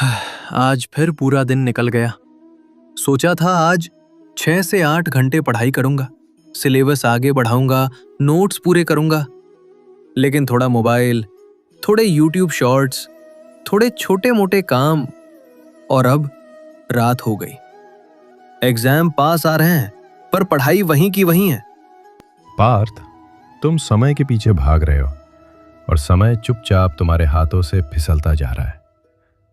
आज फिर पूरा दिन निकल गया। सोचा था आज 6 से 8 घंटे पढ़ाई करूंगा, सिलेबस आगे बढ़ाऊंगा, नोट्स पूरे करूंगा। लेकिन थोड़ा मोबाइल, थोड़े यूट्यूब शॉर्ट्स, थोड़े छोटे मोटे काम, और अब रात हो गई। एग्जाम पास आ रहे हैं, पर पढ़ाई वहीं की वहीं है। पार्थ, तुम समय के पीछे भाग रहे हो और समय चुपचाप तुम्हारे हाथों से फिसलता जा रहा है।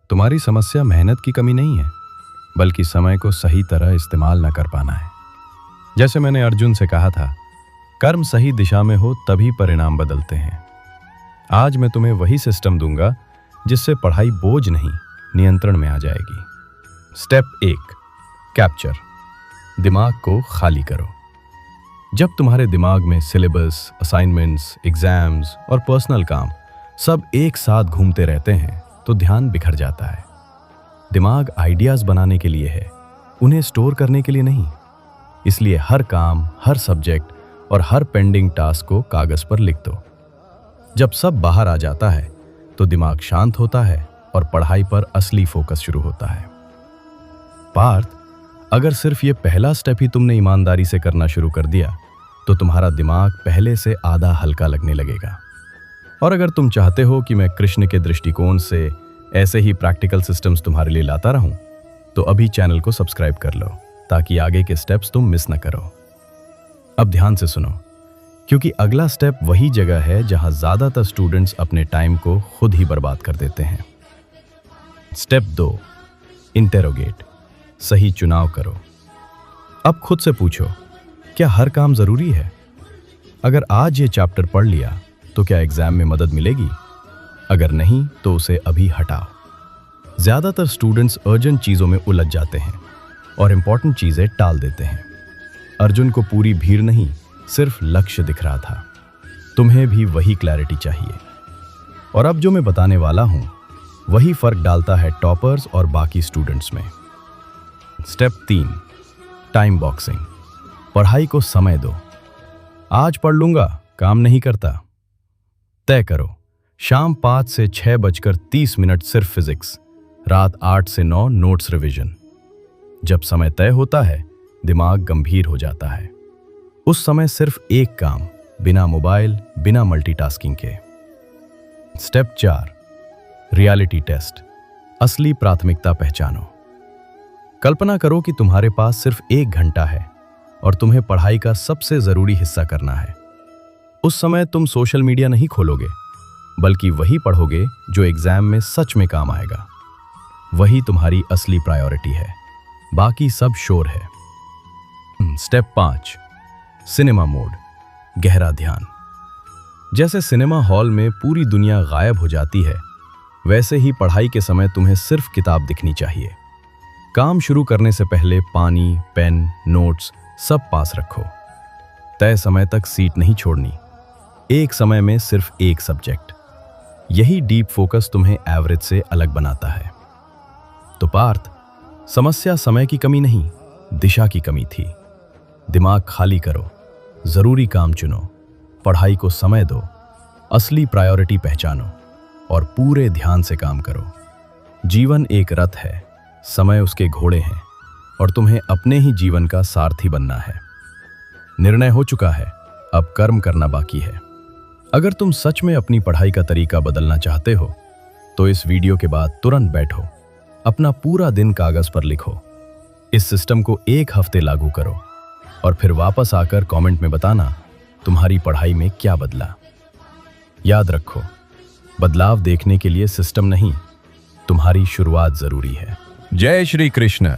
तुम्हारी समस्या मेहनत की कमी नहीं है, बल्कि समय को सही तरह इस्तेमाल न कर पाना है। जैसे मैंने अर्जुन से कहा था, कर्म सही दिशा में हो तभी परिणाम बदलते हैं। आज मैं तुम्हें वही सिस्टम दूंगा जिससे पढ़ाई बोझ नहीं, नियंत्रण में आ जाएगी। Step 1, capture. दिमाग को खाली करो। जब तुम्हारे दिमाग में सिलेबस, असाइनमेंट्स, एग्जाम्स और पर्सनल काम सब एक साथ घूमते रहते हैं तो ध्यान बिखर जाता है। दिमाग आइडियाज बनाने के लिए है, उन्हें स्टोर करने के लिए नहीं। इसलिए हर काम, हर सब्जेक्ट और हर पेंडिंग टास्क को कागज पर लिख दो। जब सब बाहर आ जाता है तो दिमाग शांत होता है और पढ़ाई पर असली फोकस शुरू होता है। पार्थ, अगर सिर्फ ये पहला स्टेप ही तुमने ईमानदारी से करना शुरू कर दिया तो तुम्हारा दिमाग पहले से आधा हल्का लगने लगेगा। और अगर तुम चाहते हो कि मैं कृष्ण के दृष्टिकोण से ऐसे ही प्रैक्टिकल सिस्टम्स तुम्हारे लिए लाता रहूं, तो अभी चैनल को सब्सक्राइब कर लो ताकि आगे के स्टेप्स तुम मिस न करो। अब ध्यान से सुनो, क्योंकि अगला स्टेप वही जगह है जहां ज्यादातर स्टूडेंट्स अपने टाइम को खुद ही बर्बाद कर देते हैं। Step 2, interrogate. सही चुनाव करो। अब खुद से पूछो, क्या हर काम जरूरी है? अगर आज ये चैप्टर पढ़ लिया तो क्या एग्जाम में मदद मिलेगी? अगर नहीं तो उसे अभी हटाओ। ज्यादातर स्टूडेंट्स अर्जेंट चीजों में उलझ जाते हैं और इंपॉर्टेंट चीजें टाल देते हैं। अर्जुन को पूरी भीड़ नहीं, सिर्फ लक्ष्य दिख रहा था। तुम्हें भी वही क्लैरिटी चाहिए। और अब जो मैं बताने वाला हूं वही फर्क डालता है टॉपर्स और बाकी स्टूडेंट्स में। Step 3, time boxing. पढ़ाई को समय दो। आज पढ़ लूंगा काम नहीं करता। तय करो, शाम 5 से 6:30 सिर्फ फिजिक्स, रात 8 से 9 नोट्स रिवीजन। जब समय तय होता है दिमाग गंभीर हो जाता है। उस समय सिर्फ एक काम, बिना मोबाइल, बिना मल्टीटास्किंग के। Step 4, reality test. असली प्राथमिकता पहचानो। कल्पना करो कि तुम्हारे पास सिर्फ 1 घंटा है और तुम्हें पढ़ाई का सबसे जरूरी हिस्सा करना है। उस समय तुम सोशल मीडिया नहीं खोलोगे, बल्कि वही पढ़ोगे जो एग्जाम में सच में काम आएगा। वही तुम्हारी असली प्रायोरिटी है, बाकी सब शोर है। Step 5, cinema mode. गहरा ध्यान। जैसे सिनेमा हॉल में पूरी दुनिया गायब हो जाती है, वैसे ही पढ़ाई के समय तुम्हें सिर्फ किताब दिखनी चाहिए। काम शुरू करने से पहले पानी, पेन, नोट्स सब पास रखो। तय समय तक सीट नहीं छोड़नी। एक समय में सिर्फ एक सब्जेक्ट। यही डीप फोकस तुम्हें एवरेज से अलग बनाता है। तो पार्थ, समस्या समय की कमी नहीं, दिशा की कमी थी। दिमाग खाली करो, जरूरी काम चुनो, पढ़ाई को समय दो, असली प्रायोरिटी पहचानो और पूरे ध्यान से काम करो। जीवन एक रथ है, समय उसके घोड़े हैं और तुम्हें अपने ही जीवन का सारथी बनना है। निर्णय हो चुका है, अब कर्म करना बाकी है। अगर तुम सच में अपनी पढ़ाई का तरीका बदलना चाहते हो तो इस वीडियो के बाद तुरंत बैठो, अपना पूरा दिन कागज पर लिखो, इस सिस्टम को 1 हफ्ते लागू करो और फिर वापस आकर कमेंट में बताना तुम्हारी पढ़ाई में क्या बदला। याद रखो, बदलाव देखने के लिए सिस्टम नहीं, तुम्हारी शुरुआत जरूरी है। जय श्री कृष्ण।